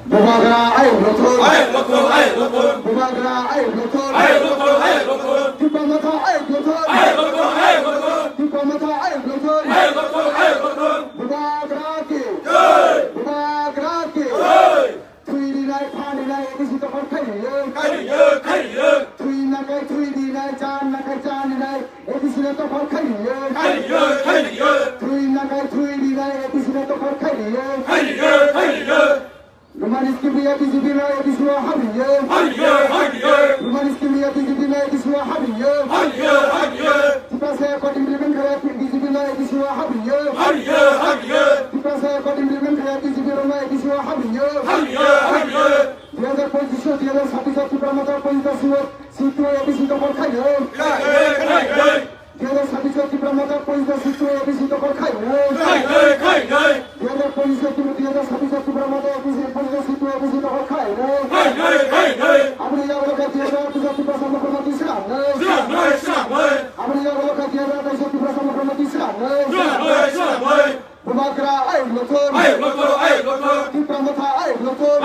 Bumagra ay rotor. Rotor. Bumagra ay rotor. Rotor. Dipamata ay rotor. Rotor. Dipamata ay rotor. Rotor. Bumagra ke. Bumagra ke. Three dinai pani nai edisi to kor khai Khaiye. Three na kai three dinai chan na kai chan dinai edisi to kor khai Khaiye. Three na kai three dinai edisi to kor khai Khaiye. Romanis ki biya BJP na edisi wa habiye Romanis ki biya BJP na edisi wa habiye Tipa se ko implement kara BJP na edisi wa habiye Tipa se ko implement kara BJP na edisi wa habiye 2025 Tripura পঞ্চাশ সিটু ABC দখল খাইও 2026 ত্রিপুরা পঞ্চাশ সিটু ABC দখল খাইও 2025 Tripura ABC পঞ্চাশ সিটু ABC দখল খাইও আপনি যাবো কাটিয়ে ত্রিপুরা সমগ্রমতি সাম আপনি যাবো কাটিয়ে ত্রিপুরা সমগ্রমতি সাম Bumagra ay rotor. Dipamata ay rotor.